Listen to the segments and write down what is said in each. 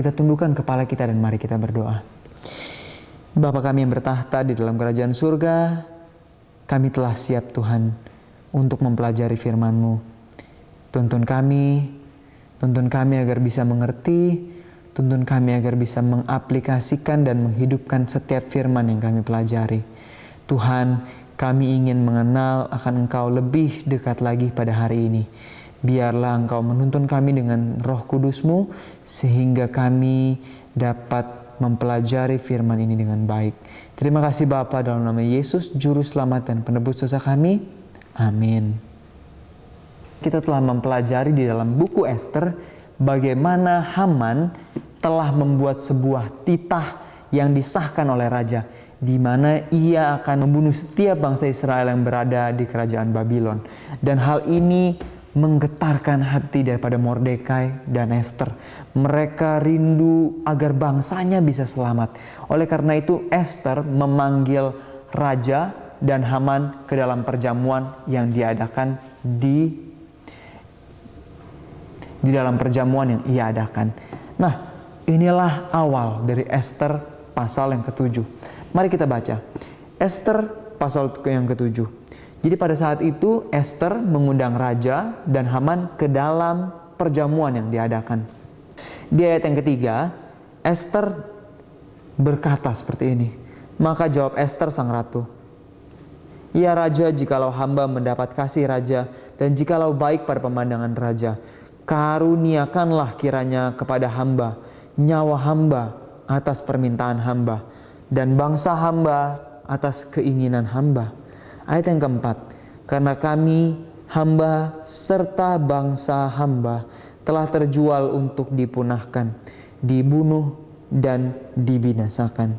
Kita tundukkan kepala kita dan mari kita berdoa. Bapa kami yang bertahta di dalam kerajaan surga, kami telah siap Tuhan untuk mempelajari firman-Mu. Tuntun kami agar bisa mengerti, tuntun kami agar bisa mengaplikasikan dan menghidupkan setiap firman yang kami pelajari. Tuhan, kami ingin mengenal akan Engkau lebih dekat lagi pada hari ini. Biarlah Engkau menuntun kami dengan Roh Kudus-Mu sehingga kami dapat mempelajari firman ini dengan baik. Terima kasih Bapa, dalam nama Yesus Juru Selamat dan Penebus dosa kami. Amin. Kita telah mempelajari di dalam buku Ester bagaimana Haman telah membuat sebuah titah yang disahkan oleh raja, di mana ia akan membunuh setiap bangsa Israel yang berada di kerajaan Babylon. Dan hal ini menggetarkan hati daripada Mordekai dan Ester. Mereka rindu agar bangsanya bisa selamat. Oleh karena itu Ester memanggil raja dan Haman ke dalam perjamuan yang diadakan di dalam perjamuan yang ia adakan. Nah, inilah awal dari Ester pasal yang ke-7. Mari kita baca Ester pasal yang ke-7. Jadi pada saat itu Ester mengundang raja dan Haman ke dalam perjamuan yang diadakan. Di ayat yang ketiga, Ester berkata seperti ini. Maka jawab Ester sang ratu, "Ya raja, jikalau hamba mendapat kasih raja dan jikalau baik pada pemandangan raja, karuniakanlah kiranya kepada hamba nyawa hamba atas permintaan hamba dan bangsa hamba atas keinginan hamba." Ayat yang keempat, karena kami hamba serta bangsa hamba telah terjual untuk dipunahkan, dibunuh dan dibinasakan.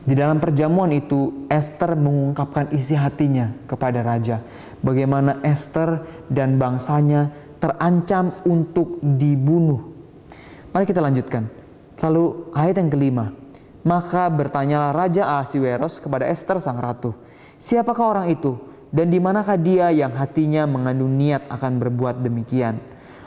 Di dalam perjamuan itu Ester mengungkapkan isi hatinya kepada raja. Bagaimana Ester dan bangsanya terancam untuk dibunuh. Mari kita lanjutkan. Lalu ayat yang kelima, maka bertanyalah Raja Ahasiweros kepada Ester sang ratu, "Siapakah orang itu dan di manakah dia yang hatinya mengandung niat akan berbuat demikian?"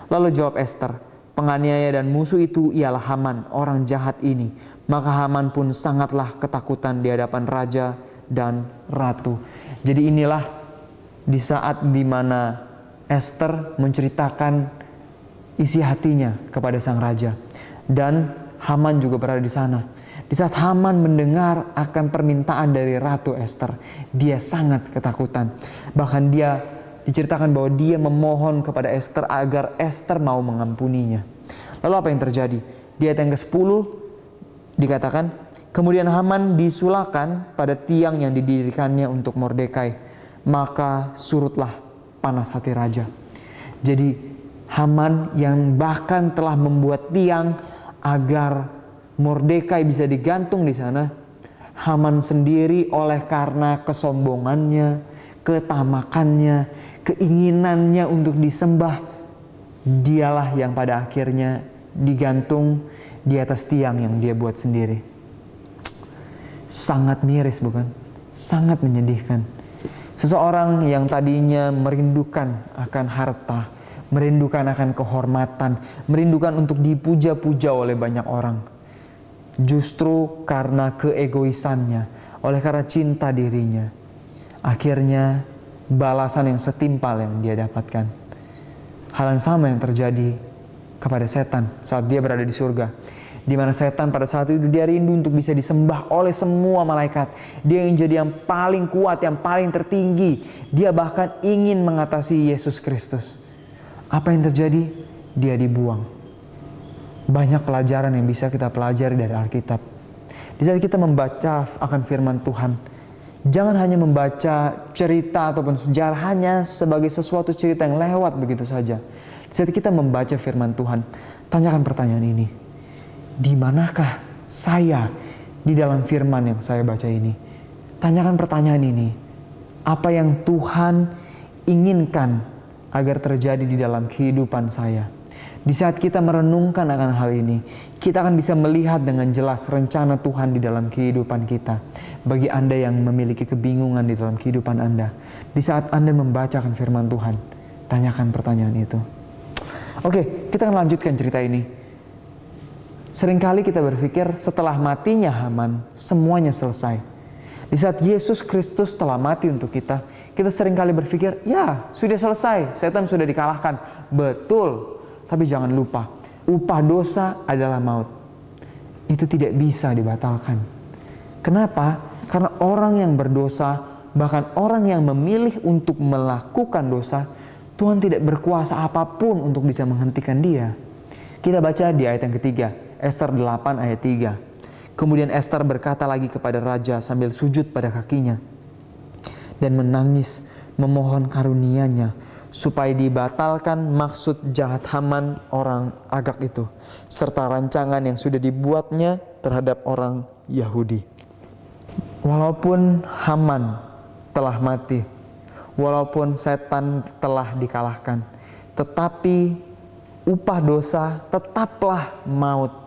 Lalu jawab Ester, "Penganiaya dan musuh itu ialah Haman, orang jahat ini." Maka Haman pun sangatlah ketakutan di hadapan raja dan ratu. Jadi inilah di saat di mana Ester menceritakan isi hatinya kepada sang raja. Dan Haman juga berada di sana. Di saat Haman mendengar akan permintaan dari Ratu Ester, dia sangat ketakutan. Bahkan dia diceritakan bahwa dia memohon kepada Ester agar Ester mau mengampuninya. Lalu apa yang terjadi? Di ayat yang ke-10 dikatakan, kemudian Haman disulahkan pada tiang yang didirikannya untuk Mordekai. Maka surutlah panas hati raja. Jadi Haman yang bahkan telah membuat tiang agar Mordekai bisa digantung di sana, Haman sendiri oleh karena kesombongannya, ketamakannya, keinginannya untuk disembah, dialah yang pada akhirnya digantung di atas tiang yang dia buat sendiri. Sangat miris, bukan? Sangat menyedihkan. Seseorang yang tadinya merindukan akan harta, merindukan akan kehormatan, merindukan untuk dipuja-puja oleh banyak orang, justru karena keegoisannya, oleh karena cinta dirinya, akhirnya balasan yang setimpal yang dia dapatkan. Hal yang sama yang terjadi kepada setan saat dia berada di surga, di mana setan pada saat itu dia rindu untuk bisa disembah oleh semua malaikat. Dia ingin jadi yang paling kuat, yang paling tertinggi. Dia bahkan ingin mengatasi Yesus Kristus. Apa yang terjadi? Dia dibuang. Banyak pelajaran yang bisa kita pelajari dari Alkitab. Di saat kita membaca akan firman Tuhan, jangan hanya membaca cerita ataupun sejarah hanya sebagai sesuatu cerita yang lewat begitu saja. Di saat kita membaca firman Tuhan, tanyakan pertanyaan ini. Di manakah saya di dalam firman yang saya baca ini? Tanyakan pertanyaan ini. Apa yang Tuhan inginkan agar terjadi di dalam kehidupan saya? Di saat kita merenungkan akan hal ini, kita akan bisa melihat dengan jelas rencana Tuhan di dalam kehidupan kita. Bagi Anda yang memiliki kebingungan di dalam kehidupan Anda, di saat Anda membacakan firman Tuhan, tanyakan pertanyaan itu. Oke, kita akan lanjutkan cerita ini. Seringkali kita berpikir setelah matinya Haman, semuanya selesai. Di saat Yesus Kristus telah mati untuk kita seringkali berpikir, ya sudah selesai, setan sudah dikalahkan. Betul, tapi jangan lupa, upah dosa adalah maut. Itu tidak bisa dibatalkan. Kenapa? Karena orang yang berdosa, bahkan orang yang memilih untuk melakukan dosa, Tuhan tidak berkuasa apapun untuk bisa menghentikan dia. Kita baca di ayat yang ketiga, Ester 8 ayat 3. Kemudian Ester berkata lagi kepada raja sambil sujud pada kakinya dan menangis memohon karunia-Nya supaya dibatalkan maksud jahat Haman orang Agag itu serta rancangan yang sudah dibuatnya terhadap orang Yahudi. Walaupun Haman telah mati, walaupun setan telah dikalahkan, tetapi upah dosa tetaplah maut.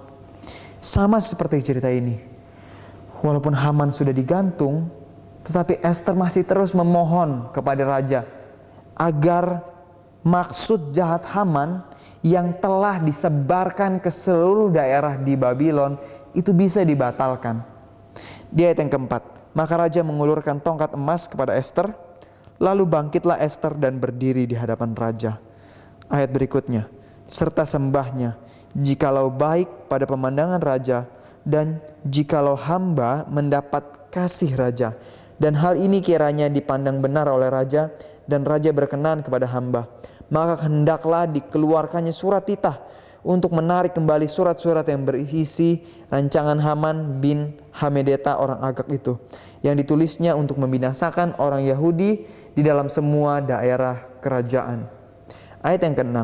Sama seperti cerita ini. Walaupun Haman sudah digantung, tetapi Ester masih terus memohon kepada raja agar maksud jahat Haman yang telah disebarkan ke seluruh daerah di Babylon itu bisa dibatalkan. Di ayat yang keempat, maka raja mengulurkan tongkat emas kepada Ester, lalu bangkitlah Ester dan berdiri di hadapan raja. Ayat berikutnya, serta sembahnya, jikalau baik pada pemandangan raja, dan jikalau hamba mendapat kasih raja, dan hal ini kiranya dipandang benar oleh raja, dan raja berkenan kepada hamba, maka hendaklah dikeluarkannya surat titah untuk menarik kembali surat-surat yang berisi rancangan Haman bin Hamedata orang Agag itu, yang ditulisnya untuk membinasakan orang Yahudi di dalam semua daerah kerajaan. Ayat yang ke-6,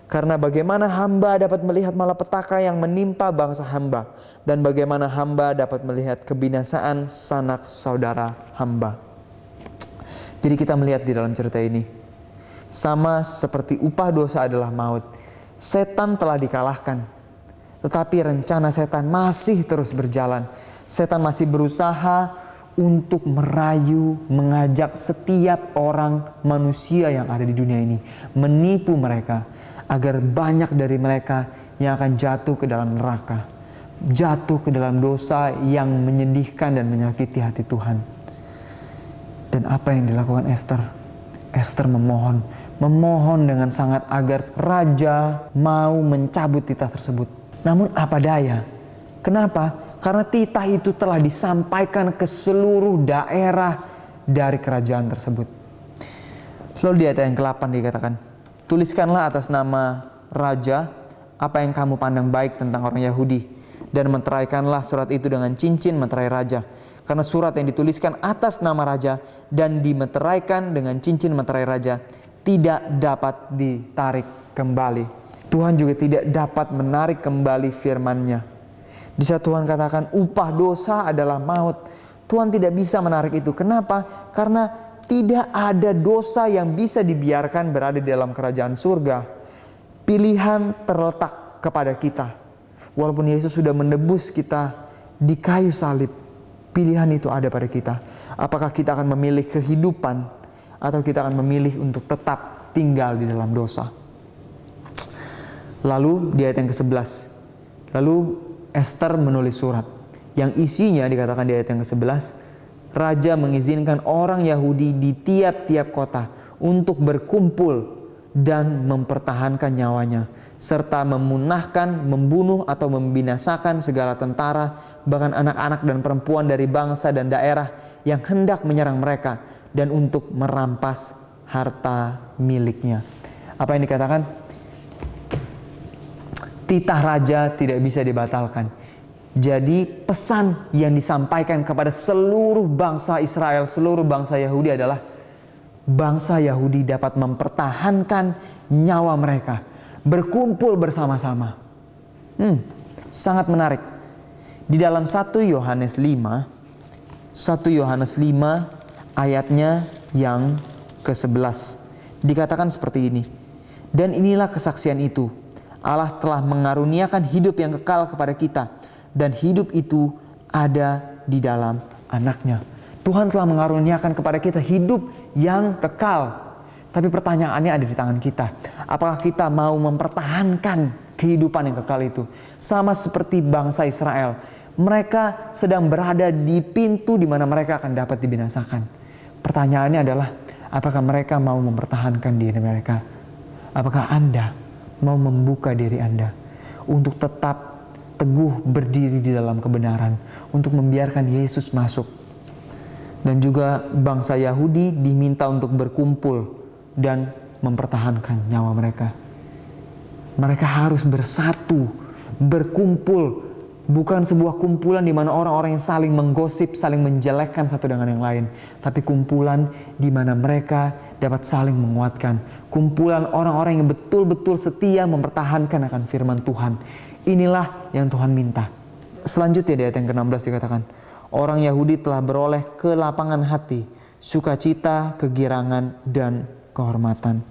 karena bagaimana hamba dapat melihat malapetaka yang menimpa bangsa hamba, dan bagaimana hamba dapat melihat kebinasaan sanak saudara hamba. Jadi kita melihat di dalam cerita ini, sama seperti upah dosa adalah maut, setan telah dikalahkan, tetapi rencana setan masih terus berjalan. Setan masih berusaha untuk merayu, mengajak setiap orang manusia yang ada di dunia ini, menipu mereka, agar banyak dari mereka yang akan jatuh ke dalam neraka, jatuh ke dalam dosa yang menyedihkan dan menyakiti hati Tuhan. Dan apa yang dilakukan Ester? Ester memohon dengan sangat agar raja mau mencabut titah tersebut. Namun apa daya? Kenapa? Karena titah itu telah disampaikan ke seluruh daerah dari kerajaan tersebut. Lalu di ayat yang ke-8 dikatakan, tuliskanlah atas nama raja apa yang kamu pandang baik tentang orang Yahudi, dan meteraikanlah surat itu dengan cincin meterai raja. Karena surat yang dituliskan atas nama raja dan dimeteraikan dengan cincin meterai raja tidak dapat ditarik kembali. Tuhan juga tidak dapat menarik kembali firman-Nya. Di saat Tuhan katakan upah dosa adalah maut, Tuhan tidak bisa menarik itu. Kenapa? Karena tidak ada dosa yang bisa dibiarkan berada di dalam kerajaan surga. Pilihan terletak kepada kita. Walaupun Yesus sudah menebus kita di kayu salib, pilihan itu ada pada kita. Apakah kita akan memilih kehidupan atau kita akan memilih untuk tetap tinggal di dalam dosa? Lalu di ayat yang ke-11, lalu Ester menulis surat yang isinya dikatakan di ayat yang ke-11, raja mengizinkan orang Yahudi di tiap-tiap kota untuk berkumpul dan mempertahankan nyawanya, serta memunahkan, membunuh atau membinasakan segala tentara, bahkan anak-anak dan perempuan dari bangsa dan daerah yang hendak menyerang mereka, dan untuk merampas harta miliknya. Apa yang dikatakan? Titah raja tidak bisa dibatalkan. Jadi pesan yang disampaikan kepada seluruh bangsa Israel, seluruh bangsa Yahudi adalah bangsa Yahudi dapat mempertahankan nyawa mereka, berkumpul bersama-sama. Sangat menarik. Di dalam 1 Yohanes 5 ayatnya yang ke-11 dikatakan seperti ini. Dan inilah kesaksian itu, Allah telah mengaruniakan hidup yang kekal kepada kita, dan hidup itu ada di dalam Anaknya. Tuhan telah mengaruniakan kepada kita hidup yang kekal. Tapi pertanyaannya ada di tangan kita. Apakah kita mau mempertahankan kehidupan yang kekal itu. Sama seperti bangsa Israel. Mereka sedang berada di pintu di mana mereka akan dapat dibinasakan. Pertanyaannya adalah, apakah mereka mau mempertahankan diri mereka? Apakah Anda mau membuka diri Anda untuk tetap teguh berdiri di dalam kebenaran, untuk membiarkan Yesus masuk? Dan juga bangsa Yahudi diminta untuk berkumpul dan mempertahankan nyawa mereka. Mereka harus bersatu, berkumpul. Bukan sebuah kumpulan di mana orang-orang yang saling menggosip, saling menjelekkan satu dengan yang lain. Tapi kumpulan di mana mereka dapat saling menguatkan. Kumpulan orang-orang yang betul-betul setia mempertahankan akan firman Tuhan. Inilah yang Tuhan minta. Selanjutnya di ayat yang ke-16 dikatakan, orang Yahudi telah beroleh kelapangan hati, sukacita, kegirangan, dan kehormatan.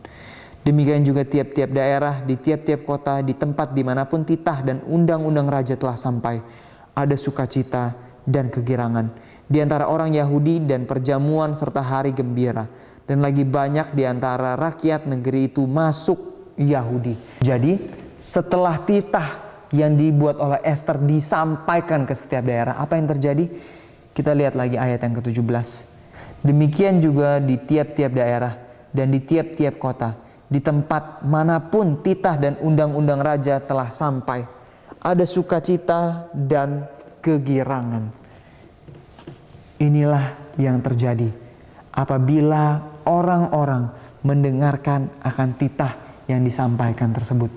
Demikian juga tiap-tiap daerah, di tiap-tiap kota, di tempat dimanapun titah dan undang-undang raja telah sampai, ada sukacita dan kegirangan di antara orang Yahudi dan perjamuan serta hari gembira. Dan lagi banyak di antara rakyat negeri itu masuk Yahudi. Jadi setelah titah yang dibuat oleh Ester disampaikan ke setiap daerah, apa yang terjadi? Kita lihat lagi ayat yang ke-17. Demikian juga di tiap-tiap daerah dan di tiap-tiap kota, di tempat manapun titah dan undang-undang raja telah sampai, ada sukacita dan kegirangan. Inilah yang terjadi apabila orang-orang mendengarkan akan titah yang disampaikan tersebut.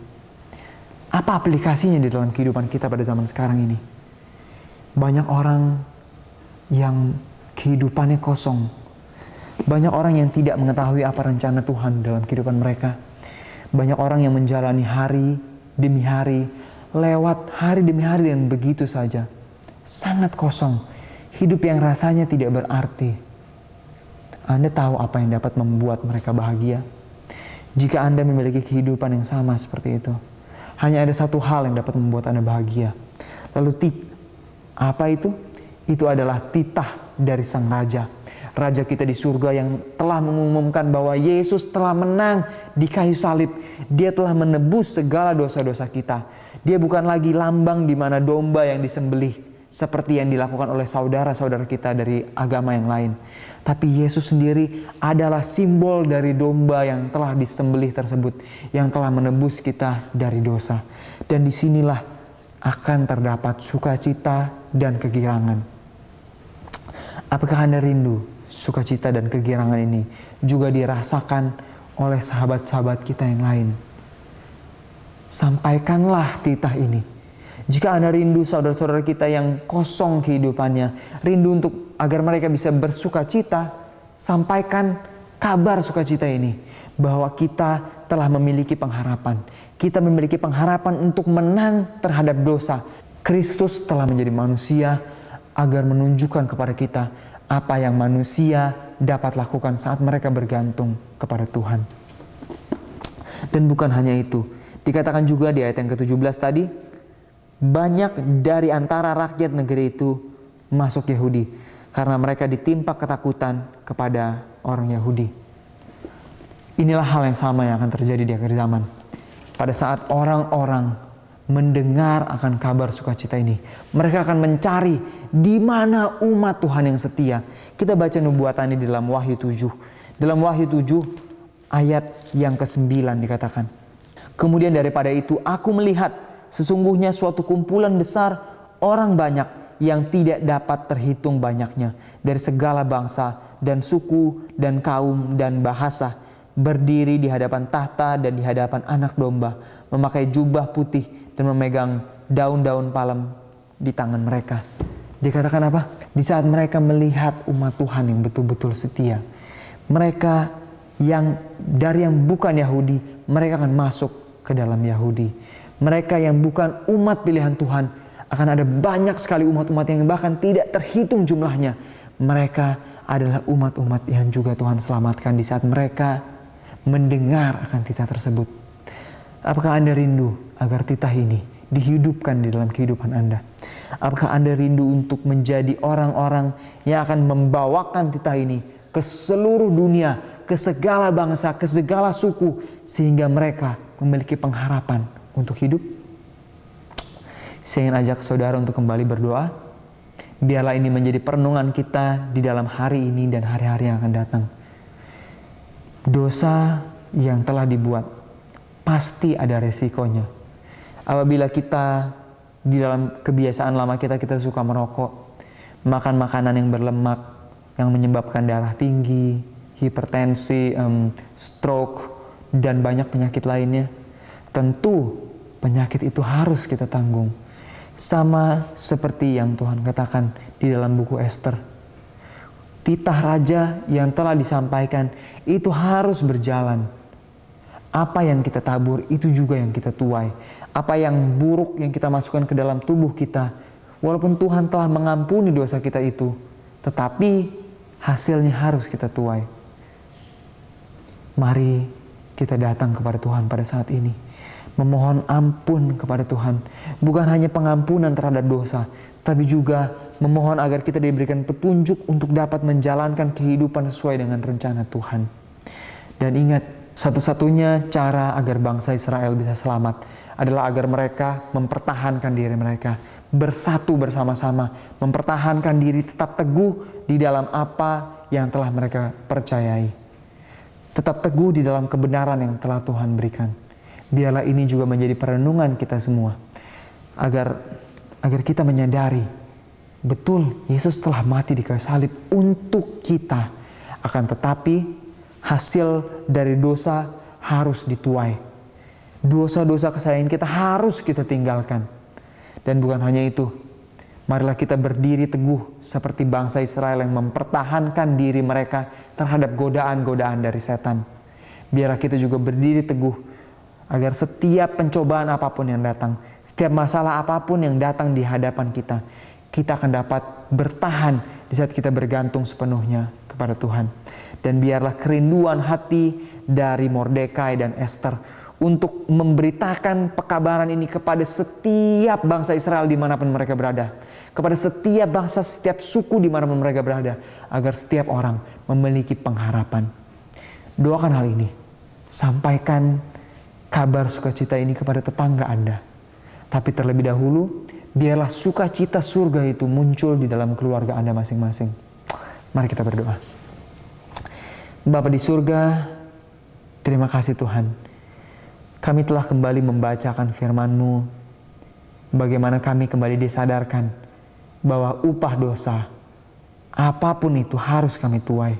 Apa aplikasinya di dalam kehidupan kita pada zaman sekarang ini? Banyak orang yang kehidupannya kosong. Banyak orang yang tidak mengetahui apa rencana Tuhan dalam kehidupan mereka. Banyak orang yang menjalani hari demi hari, lewat hari demi hari dan begitu saja. Sangat kosong. Hidup yang rasanya tidak berarti. Anda tahu apa yang dapat membuat mereka bahagia? Jika Anda memiliki kehidupan yang sama seperti itu, hanya ada satu hal yang dapat membuat Anda bahagia. Lalu apa itu? Itu adalah titah dari Sang Raja. Raja kita di surga yang telah mengumumkan bahwa Yesus telah menang di kayu salib. Dia telah menebus segala dosa-dosa kita. Dia bukan lagi lambang di mana domba yang disembelih seperti yang dilakukan oleh saudara-saudara kita dari agama yang lain. Tapi Yesus sendiri adalah simbol dari domba yang telah disembelih tersebut, yang telah menebus kita dari dosa. Dan disinilah akan terdapat sukacita dan kegirangan. Apakah Anda rindu sukacita dan kegirangan ini juga dirasakan oleh sahabat-sahabat kita yang lain? Sampaikanlah titah ini. Jika Anda rindu saudara-saudara kita yang kosong kehidupannya, rindu untuk agar mereka bisa bersukacita, sampaikan kabar sukacita ini, bahwa kita telah memiliki pengharapan. Kita memiliki pengharapan untuk menang terhadap dosa. Kristus telah menjadi manusia agar menunjukkan kepada kita apa yang manusia dapat lakukan saat mereka bergantung kepada Tuhan. Dan bukan hanya itu, dikatakan juga di ayat yang ke-17 tadi, banyak dari antara rakyat negeri itu masuk Yahudi, karena mereka ditimpa ketakutan kepada orang Yahudi. Inilah hal yang sama yang akan terjadi di akhir zaman. Pada saat orang-orang mendengar akan kabar sukacita ini, mereka akan mencari di mana umat Tuhan yang setia. Kita baca nubuatan ini dalam Wahyu 7. Dalam Wahyu 7 ayat yang ke-9 dikatakan, kemudian daripada itu aku melihat sesungguhnya suatu kumpulan besar orang banyak yang tidak dapat terhitung banyaknya, dari segala bangsa dan suku dan kaum dan bahasa, berdiri di hadapan tahta dan di hadapan Anak Domba, memakai jubah putih dan memegang daun-daun palem di tangan mereka. Dikatakan apa? Di saat mereka melihat umat Tuhan yang betul-betul setia, mereka yang dari yang bukan Yahudi, mereka akan masuk ke dalam Yahudi. Mereka yang bukan umat pilihan Tuhan, akan ada banyak sekali umat-umat yang bahkan tidak terhitung jumlahnya. Mereka adalah umat-umat yang juga Tuhan selamatkan di saat mereka mendengar akan titah tersebut. Apakah Anda rindu agar titah ini dihidupkan di dalam kehidupan Anda? Apakah Anda rindu untuk menjadi orang-orang yang akan membawakan titah ini ke seluruh dunia, ke segala bangsa, ke segala suku, sehingga mereka memiliki pengharapan untuk hidup? Saya ingin ajak saudara untuk kembali berdoa. Biarlah ini menjadi perenungan kita di dalam hari ini dan hari-hari yang akan datang. Dosa yang telah dibuat pasti ada resikonya. Apabila kita di dalam kebiasaan lama kita suka merokok, makan makanan yang berlemak, yang menyebabkan darah tinggi, hipertensi, stroke, dan banyak penyakit lainnya. Tentu penyakit itu harus kita tanggung. Sama seperti yang Tuhan katakan di dalam buku Ester. Titah raja yang telah disampaikan itu harus berjalan. Apa yang kita tabur itu juga yang kita tuai. Apa yang buruk yang kita masukkan ke dalam tubuh kita, walaupun Tuhan telah mengampuni dosa kita itu, tetapi hasilnya harus kita tuai. Mari kita datang kepada Tuhan pada saat ini. Memohon ampun kepada Tuhan. Bukan hanya pengampunan terhadap dosa, tapi juga memohon agar kita diberikan petunjuk untuk dapat menjalankan kehidupan sesuai dengan rencana Tuhan. Dan ingat, satu-satunya cara agar bangsa Israel bisa selamat adalah agar mereka mempertahankan diri mereka, bersatu bersama-sama, mempertahankan diri tetap teguh di dalam apa yang telah mereka percayai. Tetap teguh di dalam kebenaran yang telah Tuhan berikan. Biarlah ini juga menjadi perenungan kita semua. Agar kita menyadari, betul Yesus telah mati di kayu salib untuk kita. Akan tetapi hasil dari dosa harus dituai. Dosa-dosa kesalahan kita harus kita tinggalkan. Dan bukan hanya itu. Marilah kita berdiri teguh seperti bangsa Israel yang mempertahankan diri mereka terhadap godaan-godaan dari setan. Biarlah kita juga berdiri teguh agar setiap pencobaan apapun yang datang, setiap masalah apapun yang datang di hadapan kita, kita akan dapat bertahan di saat kita bergantung sepenuhnya kepada Tuhan. Dan biarlah kerinduan hati dari Mordekai dan Ester untuk memberitakan pekabaran ini kepada setiap bangsa Israel dimanapun mereka berada. Kepada setiap bangsa, setiap suku dimanapun mereka berada. Agar setiap orang memiliki pengharapan. Doakan hal ini. Sampaikan kabar sukacita ini kepada tetangga Anda. Tapi terlebih dahulu, biarlah sukacita surga itu muncul di dalam keluarga Anda masing-masing. Mari kita berdoa. Bapa di surga, terima kasih Tuhan. Kami telah kembali membacakan firman-Mu. Bagaimana kami kembali disadarkan bahwa upah dosa, apapun itu harus kami tuai.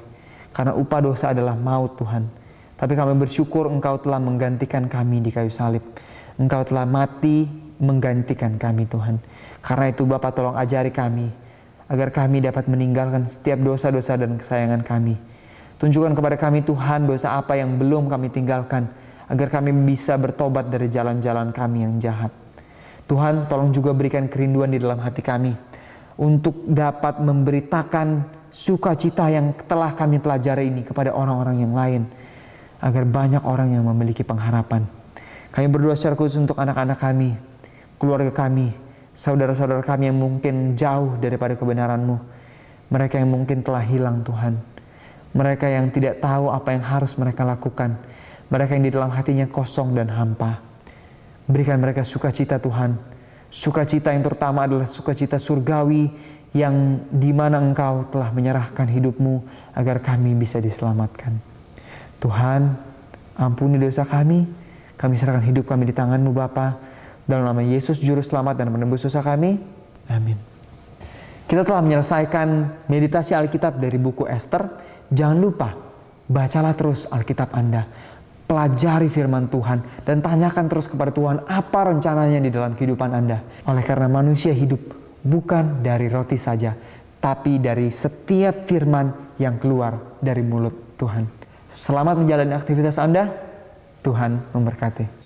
Karena upah dosa adalah maut Tuhan. Tapi kami bersyukur Engkau telah menggantikan kami di kayu salib. Engkau telah mati menggantikan kami Tuhan. Karena itu Bapa tolong ajari kami. Agar kami dapat meninggalkan setiap dosa-dosa dan kesayangan kami. Tunjukkan kepada kami Tuhan dosa apa yang belum kami tinggalkan. Agar kami bisa bertobat dari jalan-jalan kami yang jahat. Tuhan tolong juga berikan kerinduan di dalam hati kami. Untuk dapat memberitakan sukacita yang telah kami pelajari ini kepada orang-orang yang lain. Agar banyak orang yang memiliki pengharapan. Kami berdoa secara khusus untuk anak-anak kami, keluarga kami, saudara-saudara kami yang mungkin jauh daripada kebenaran-Mu. Mereka yang mungkin telah hilang Tuhan. Mereka yang tidak tahu apa yang harus mereka lakukan. Mereka yang di dalam hatinya kosong dan hampa. Berikan mereka sukacita Tuhan. Sukacita yang terutama adalah sukacita surgawi yang di mana Engkau telah menyerahkan hidup-Mu agar kami bisa diselamatkan. Tuhan, ampuni dosa kami. Kami serahkan hidup kami di tangan-Mu Bapa. Dalam nama Yesus Juru Selamat dan Penebus dosa kami. Amin. Kita telah menyelesaikan meditasi Alkitab dari buku Ester. Jangan lupa, bacalah terus Alkitab Anda. Pelajari firman Tuhan. Dan tanyakan terus kepada Tuhan apa rencananya di dalam kehidupan Anda. Oleh karena manusia hidup bukan dari roti saja, tapi dari setiap firman yang keluar dari mulut Tuhan. Selamat menjalani aktivitas Anda. Tuhan memberkati.